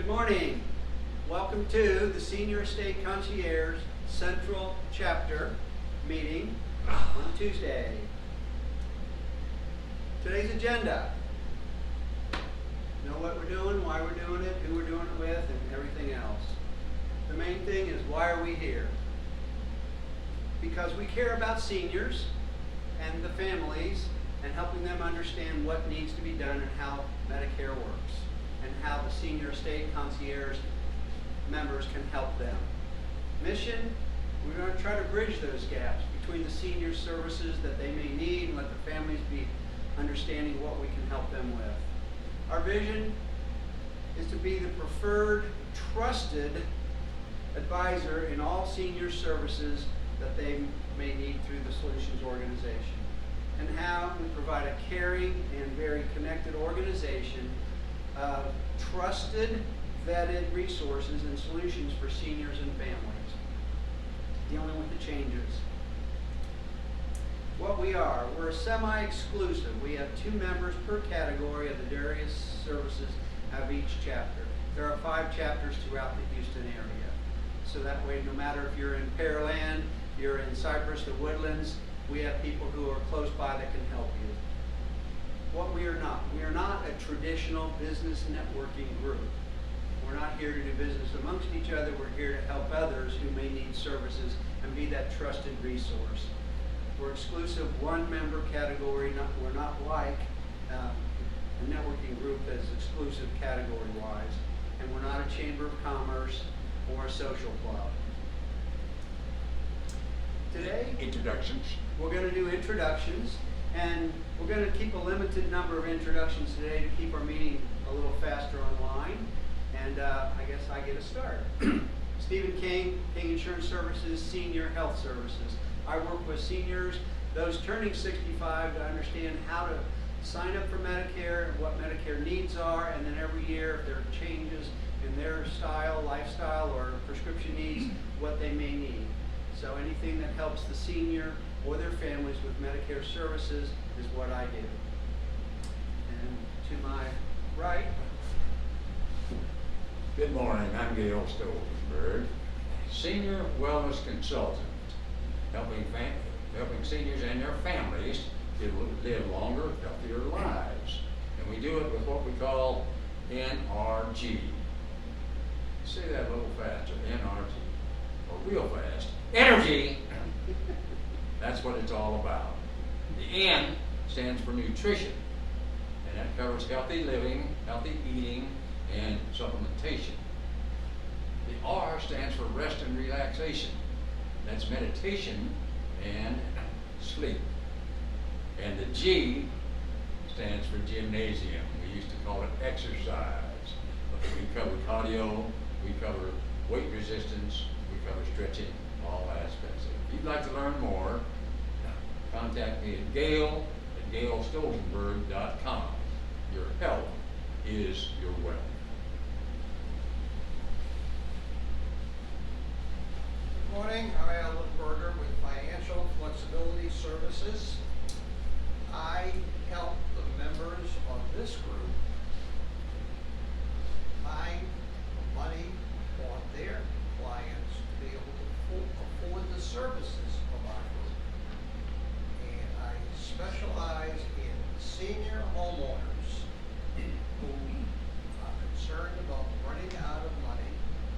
Good morning. Welcome to the Senior Estate Concierge Central Chapter meeting on Tuesday. Today's agenda. Know what we're doing, why we're doing it, who we're doing it with, and everything else. The main thing is, why are we here? Because we care about seniors and the families and helping them understand what needs to be done and how Medicare works and how the Senior Estate Concierge members can help them. Mission, we're going to try to bridge those gaps between the senior services that they may need and let the families be understanding what we can help them with. Our vision is to be the preferred, trusted advisor in all senior services that they may need through the Solutions organization, and how we provide a caring and very connected organization of trusted, vetted resources and solutions for seniors and families, dealing with the changes. What we are, we're semi-exclusive. We have 2 members per category of the various services of each chapter. There are 5 chapters throughout the Houston area. So that way, no matter if you're in Pearland, you're in Cypress, the Woodlands, we have people who are close by that can help you. What we are not a traditional business networking group. We're not here to do business amongst each other. We're here to help others who may need services and be that trusted resource. We're exclusive 1-member category. We're not like a networking group that's exclusive category-wise. And we're not a chamber of commerce or a social club. Today, introductions. We're going to do introductions, and we're going to keep a limited number of introductions today to keep our meeting a little faster online. And I guess I get a start. Stephen King, King Insurance Services, Senior Health Services. I work with seniors, those turning 65, to understand how to sign up for Medicare and what Medicare needs are, and then every year if there are changes in their style, lifestyle, or prescription needs, what they may need. So anything that helps the senior or their families with Medicare services is what I do. And to my right. Good morning, I'm Gail Stoltenberg, Senior Wellness Consultant, helping seniors and their families to live longer, healthier lives. And we do it with what we call NRG. Say that a little faster, NRG, or real fast. Energy, that's what it's all about. The N stands for nutrition, and that covers healthy living, healthy eating, and supplementation. The R stands for rest and relaxation. That's meditation and sleep. And the G stands for gymnasium. We used to call it exercise. But we cover cardio, we cover weight resistance, we cover stretching, all aspects of it. If you'd like to learn more, contact me at gail@gailstoltenberg.com. Your health is your wealth. Good morning, I'm Allan Berger with Financial Flexibility Services. I help the members of this group find money for their clients to be able to afford the services of our group. And I specialize in senior homeowners who are concerned about running out of money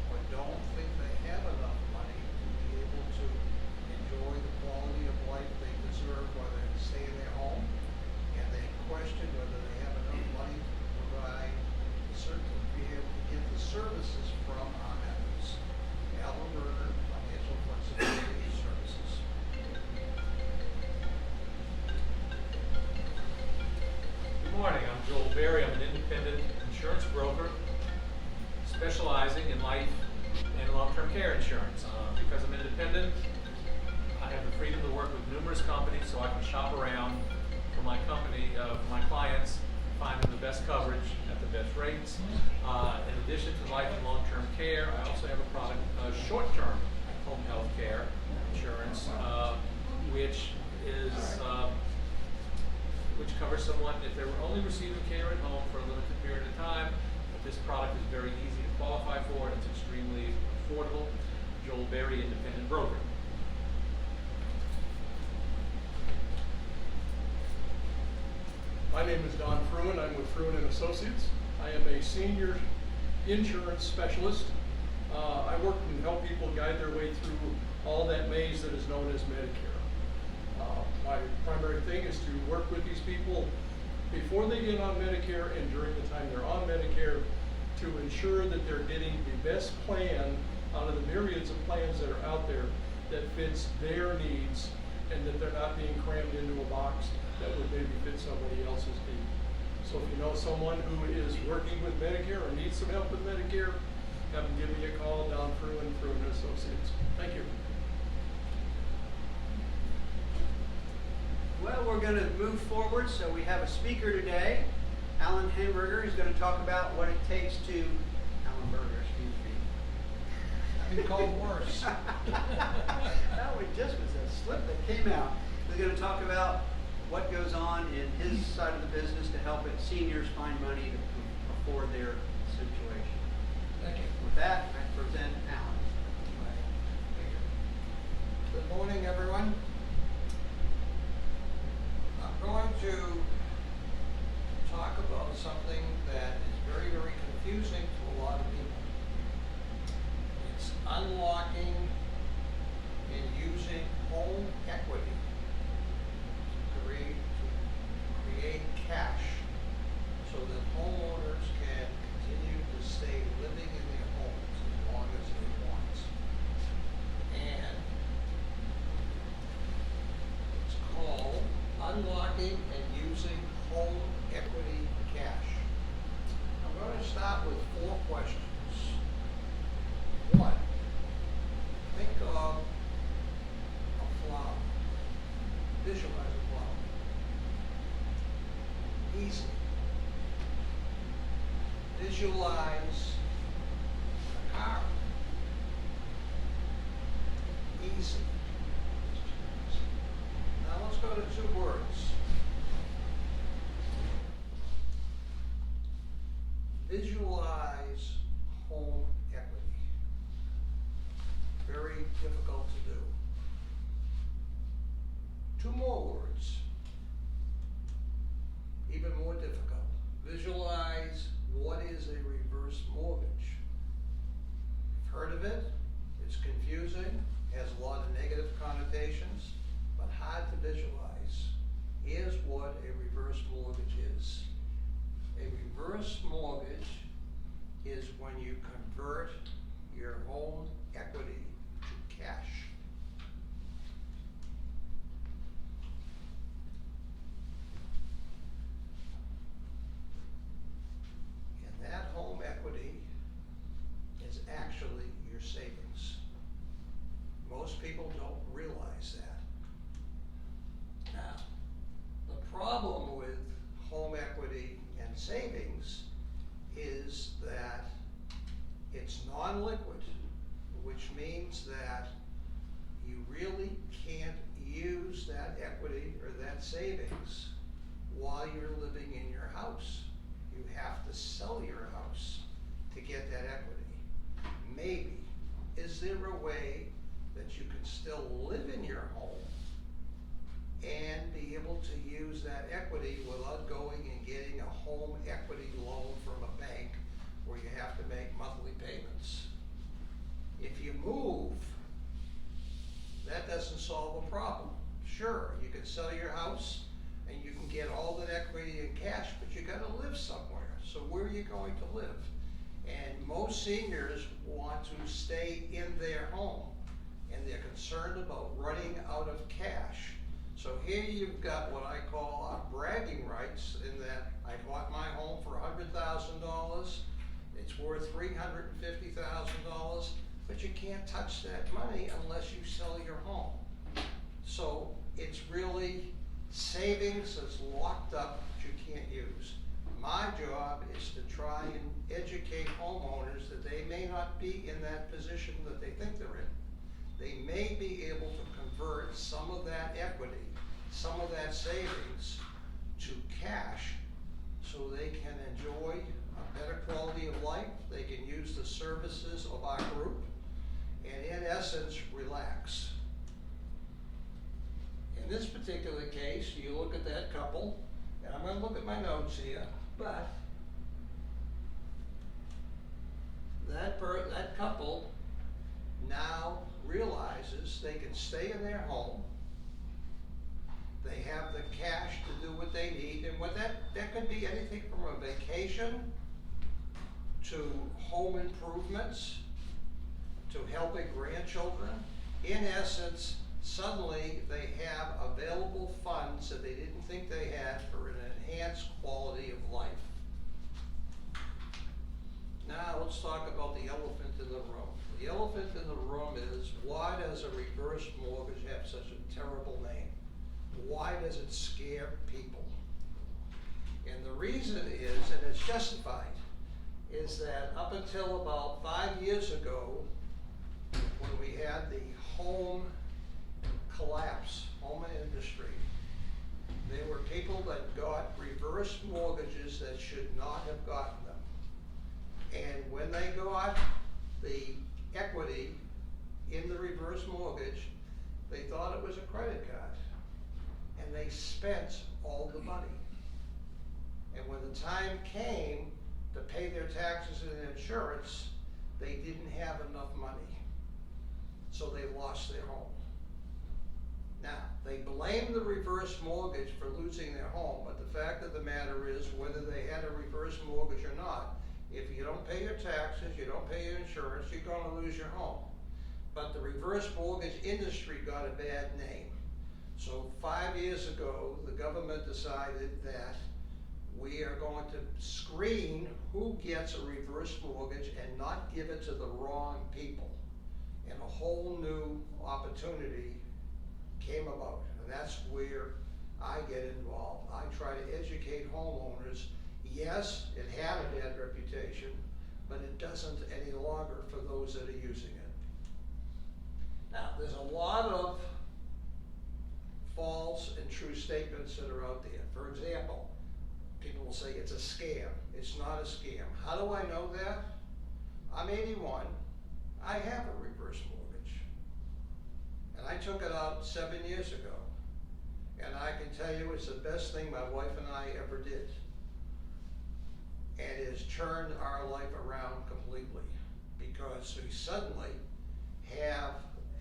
or don't think they have enough money to be able to enjoy the quality of life they deserve while they stay in their home, and they question whether they have enough money to provide to be able to get the services from our members. Allan Berger, Financial Flexibility Services. Good morning, I'm Joel Berry. I'm an independent insurance broker specializing in life and long-term care insurance. Because I'm independent, I have the freedom to work with numerous companies, so I can shop around for my company, for my clients, find them the best coverage at the best rates. In addition to life and long-term care, I also have a product, short-term home health care insurance, which covers someone if they were only receiving care at home for a limited period of time. But this product is very easy to Berry, independent broker. My name is Don Fruin. I'm with Fruin and Associates. I am a senior insurance specialist. I work and help people guide their way through all that maze that is known as Medicare. My primary thing is to work with these people before they get on Medicare and during the time they're on Medicare to ensure that they're getting the best plan out of the myriads of plans that are out there that fits their needs and that they're not being crammed into a box that would maybe fit somebody else's need. So if you know someone who is working with Medicare or needs some help with Medicare, have them give me a call down Fruin and Associates. Thank you. Well, we're going to move forward, so we have a speaker today. Allan Hamburger is going to talk about what it takes to, Allan Berger, excuse me. I've been called worse. That was just a slip that came out. We're going to talk about what goes on in his side of the business to help seniors find money to afford their situation. Thank you. With that, I present Allan. Good morning, everyone. I'm going to talk about something that is very, very confusing to a lot of people. It's unlocking and using home equity to create cash so that homeowners can continue to stay living in their homes as long as they want. And it's called unlocking and using home equity cash. I'm going to start with 4 questions. 1, think of a flower. Visualize a flower. Easy. Visualize a car. Easy. Now let's go to 2 words. Visualize home equity. Very difficult to do. 2 more words. Even more difficult. Visualize what is a reverse mortgage. You've heard of it. It's confusing, has a lot of negative connotations, but hard to visualize. Here's what a reverse mortgage is. A reverse mortgage is when you convert your home equity to cash. And that home equity is actually your savings. Most people don't realize that. Now, the problem with home equity and savings is that it's non-liquid, which means that you really can't use that equity or that savings while you're living in your house. You have to sell your house to get that equity. Maybe, is there a way that you can still live in your home and be able to use that equity without going and getting a home equity loan from a bank where you have to make monthly payments? If you move, that doesn't solve a problem. Sure, you can sell your house and you can get all that equity in cash, but you gotta live somewhere. So where are you going to live? And most seniors want to stay in their home, and they're concerned about running out of cash. So here you've got what I call bragging rights, in that I bought my home for $100,000. It's worth $350,000, but you can't touch that money unless you sell your home. So it's really savings that's locked up that you can't use. My job is to try and educate homeowners that they may not be in that position that they think they're in. They may be able to convert some of that equity, some of that savings to cash so they can enjoy a better quality of life. They can use the services of our group, and in essence, relax. In this particular case, you look at that couple, and I'm gonna look at my notes here, but that couple now realizes they can stay in their home. They have the cash to do what they need, and what that could be anything from a vacation to home improvements to helping grandchildren. In essence, suddenly they have available funds that they didn't think they had for an enhanced quality of life. Now let's talk about the elephant in the room. The elephant in the room is, why does a reverse mortgage have such a terrible name? Why does it scare people? And the reason is, and it's justified, is that up until about 5 years ago, when we had the home collapse, home industry, there were people that got reverse mortgages that should not have gotten them. And when they got the equity in the reverse mortgage, they thought it was a credit card. And they spent all the money. And when the time came to pay their taxes and their insurance, they didn't have enough money. So they lost their home. Now, they blame the reverse mortgage for losing their home, but the fact of the matter is, whether they had a reverse mortgage or not, if you don't pay your taxes, you don't pay your insurance, you're gonna lose your home. But the reverse mortgage industry got a bad name. So 5 years ago, the government decided that we are going to screen who gets a reverse mortgage and not give it to the wrong people. And a whole new opportunity came about, and that's where I get involved. I try to educate homeowners. Yes, it had a bad reputation, but it doesn't any longer for those that are using it. Now, there's a lot of false and true statements that are out there. For example, people will say it's a scam. It's not a scam. How do I know that? I'm 81. I have a reverse mortgage. And I took it out 7 years ago. And I can tell you it's the best thing my wife and I ever did. And it has turned our life around completely, because we suddenly have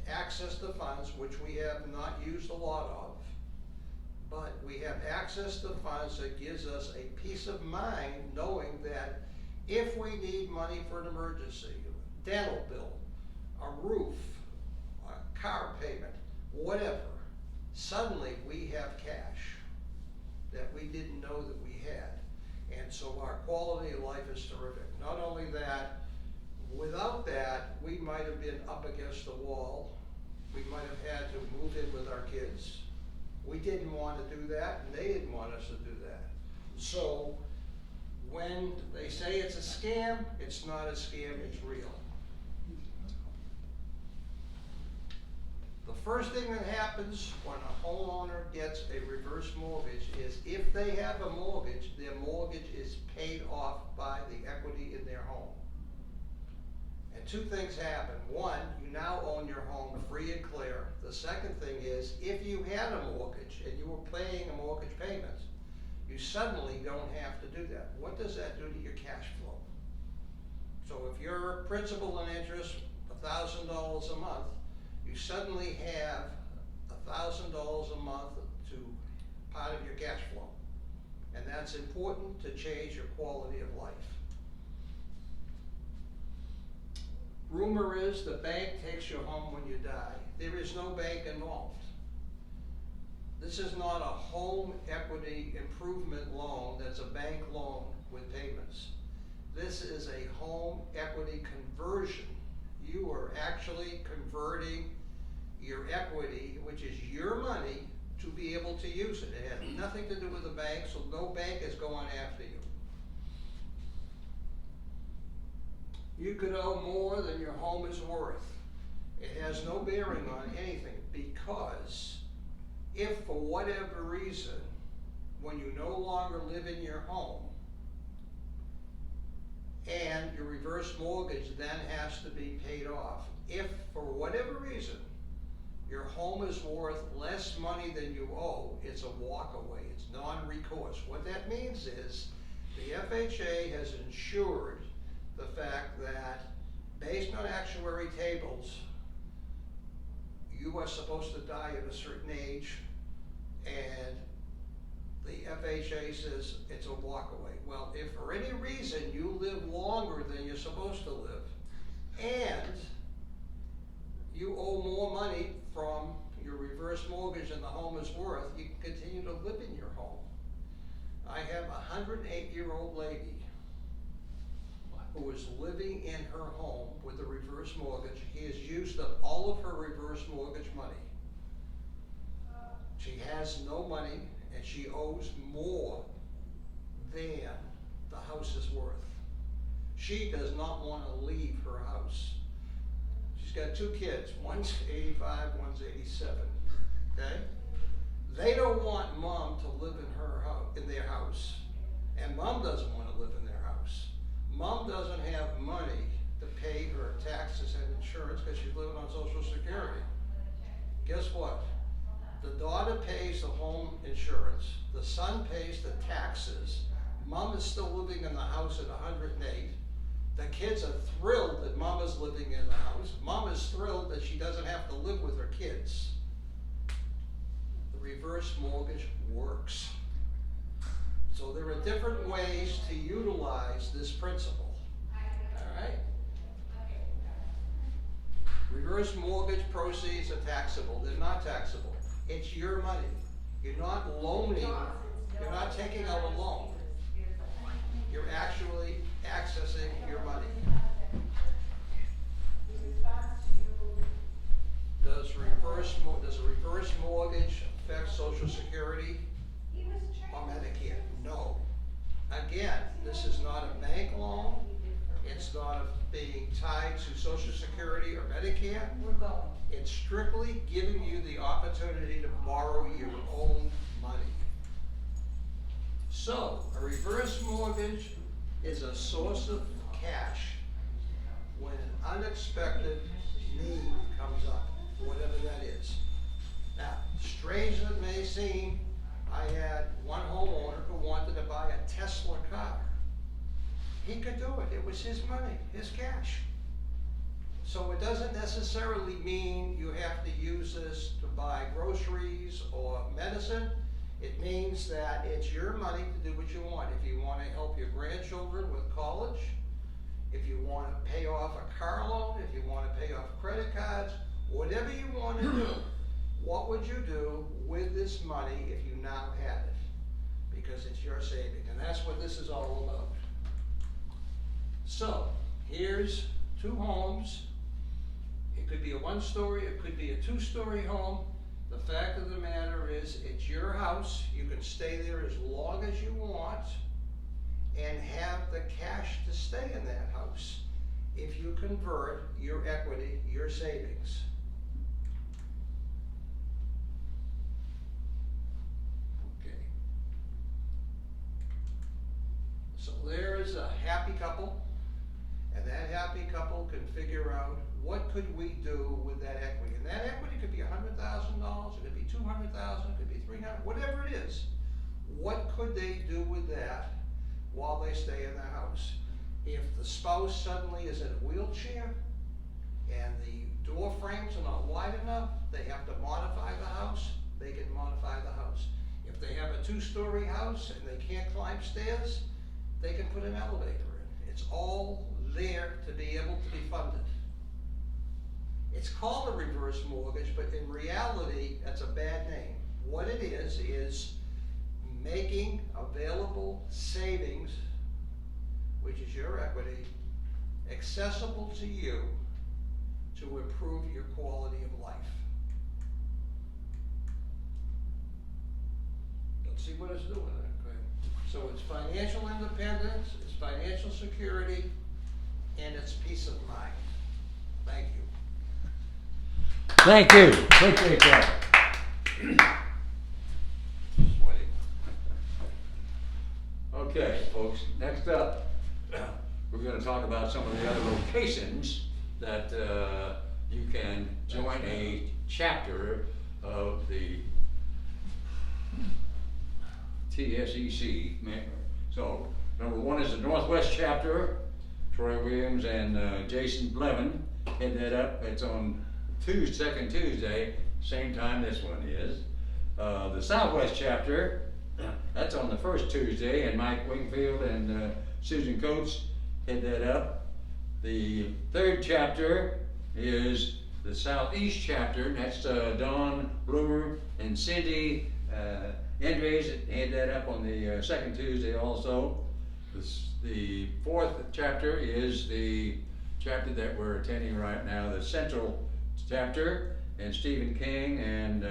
access to funds, which we have not used a lot of, but we have access to funds that gives us a peace of mind knowing that if we need money for an emergency, dental bill, a roof, a car payment, whatever, suddenly we have cash that we didn't know that we had. And so our quality of life is terrific. Not only that, without that, we might have been up against the wall. We might have had to move in with our kids. We didn't want to do that, and they didn't want us to do that. So when they say it's a scam, it's not a scam, it's real. The first thing that happens when a homeowner gets a reverse mortgage is, if they have a mortgage, their mortgage is paid off by the equity in their home. And two things happen. One, you now own your home free and clear. The second thing is, if you had a mortgage and you were paying a mortgage payment, you suddenly don't have to do that. What does that do to your cash flow? So if your principal and interest, $1,000 a month, you suddenly have $1,000 a month to part of your cash flow. And that's important to change your quality of life. Rumor is the bank takes you home when you die. There is no bank involved. This is not a home equity improvement loan that's a bank loan with payments. This is a home equity conversion. You are actually converting your equity, which is your money, to be able to use it. It has nothing to do with the bank, so no bank is going after you. You could owe more than your home is worth. It has no bearing on anything, because if for whatever reason, when you no longer live in your home and your reverse mortgage then has to be paid off. If, for whatever reason, your home is worth less money than you owe, it's a walkaway, it's non-recourse. What that means is, the FHA has ensured the fact that, based on actuary tables, you are supposed to die at a certain age, and the FHA says it's a walkaway. Well, if for any reason you live longer than you're supposed to live, and you owe more money from your reverse mortgage than the home is worth, you can continue to live in your home. I have a 108-year-old lady who is living in her home with a reverse mortgage. He has used up all of her reverse mortgage money. She has no money, and she owes more than the house is worth. She does not want to leave her house. She's got 2 kids, one's 85, one's 87, okay? They don't want mom to live in her house, in their house, and mom doesn't want to live in their house. Mom doesn't have money to pay her taxes and insurance because she's living on Social Security. Guess what? The daughter pays the home insurance, the son pays the taxes, mom is still living in the house at 108. The kids are thrilled that mom is living in the house. Mom is thrilled that she doesn't have to live with her kids. The reverse mortgage works. So there are different ways to utilize this principle, all right? Reverse mortgage proceeds are taxable. They're not taxable. It's your money. You're not loaning, you're not taking out a loan. You're actually accessing your money. Does a reverse mortgage affect Social Security or Medicare? No. Again, this is not a bank loan. It's not being tied to Social Security or Medicare. It's strictly giving you the opportunity to borrow your own money. So, a reverse mortgage is a source of cash when an unexpected need comes up, whatever that is. Now, strange as it may seem, I had one homeowner who wanted to buy a Tesla car. He could do it. It was his money, his cash. So it doesn't necessarily mean you have to use this to buy groceries or medicine. It means that it's your money to do what you want. If you want to help your grandchildren with college, if you want to pay off a car loan, if you want to pay off credit cards, whatever you want to do, what would you do with this money if you now had it? Because it's your saving, and that's what this is all about. So, here's 2 homes. It could be a 1-story, it could be a 2-story home. The fact of the matter is, it's your house. You can stay there as long as you want and have the cash to stay in that house if you convert your equity, your savings. Okay. So there is a happy couple, and that happy couple can figure out what could we do with that equity. And that equity could be $100,000, it could be $200,000, it could be $300,000, whatever it is. What could they do with that while they stay in the house? If the spouse suddenly is in a wheelchair and the door frames are not wide enough, they have to modify the house, they can modify the house. If they have a 2-story house and they can't climb stairs, they can put an elevator in. It's all there to be able to be funded. It's called a reverse mortgage, but in reality, that's a bad name. What it is making available savings, which is your equity, accessible to you to improve your quality of life. Let's see what it's doing. Okay. So it's financial independence, it's financial security, and it's peace of mind. Thank you. Thank you. Appreciate that. Sweating. Okay, folks, next up, we're gonna talk about some of the other locations that, you can join a chapter of the TSEC. So, number one is the Northwest chapter. Troy Williams and Jason Blevin head that up. It's on second Tuesday, same time this one is. The Southwest chapter, that's on the first Tuesday, and Mike Wingfield and Susan Coates head that up. The third chapter is the Southeast chapter, and that's Dawn Bloomer and Cindy Andres head that up on the second Tuesday also. The fourth chapter is the chapter that we're attending right now, the Central chapter, and Stephen King and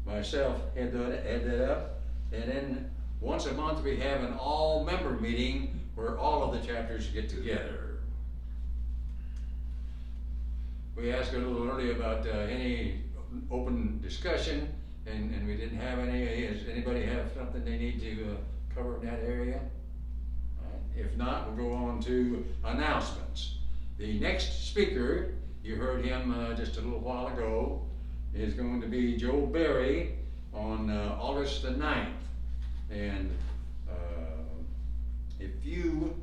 myself head that up. And then once a month we have an all-member meeting where all of the chapters get together. We asked a little earlier about any open discussion, and we didn't have any. Does anybody have something they need to cover in that area? If not, we'll go on to announcements. The next speaker, you heard him just a little while ago, is going to be Joe Berry on August the 9th. And if you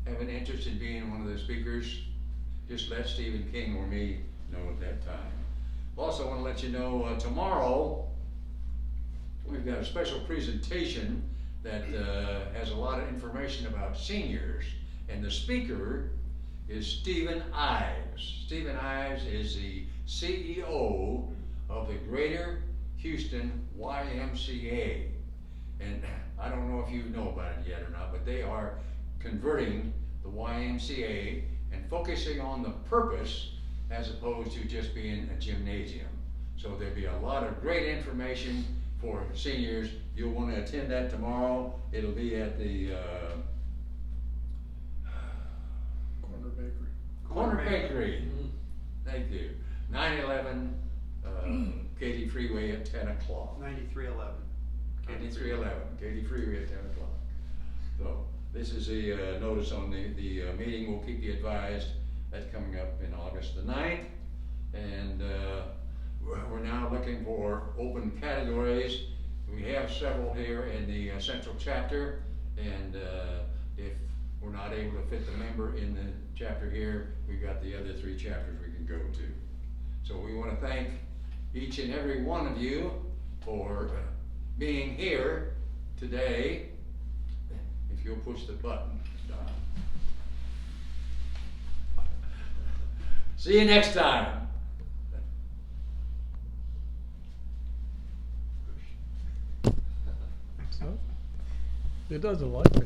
have an interest in being one of the speakers, just let Stephen King or me know at that time. Also want to let you know tomorrow we've got a special presentation that has a lot of information about seniors, and the speaker is Stephen Ives. Stephen Ives is the CEO of the Greater Houston YMCA, and I don't know if you know about it yet or not, but they are converting the YMCA and focusing on the purpose as opposed to just being a gymnasium. So there'll be a lot of great information for seniors. You'll want to attend that tomorrow. It'll be at the Corner Bakery. Thank you. 911 Katy Freeway at 10 o'clock. 9311. 9311 Katy Freeway at 10 o'clock. So this is the notice on the meeting. We'll keep you advised. That's coming up in August the 9th. And we're now looking for open categories. We have several here in the Central chapter, and if we're not able to fit the member in the chapter here, we've got the other 3 chapters we can go to. So we want to thank each and every one of you for being here today. If you'll push the button, Don. See you next time. It doesn't like me.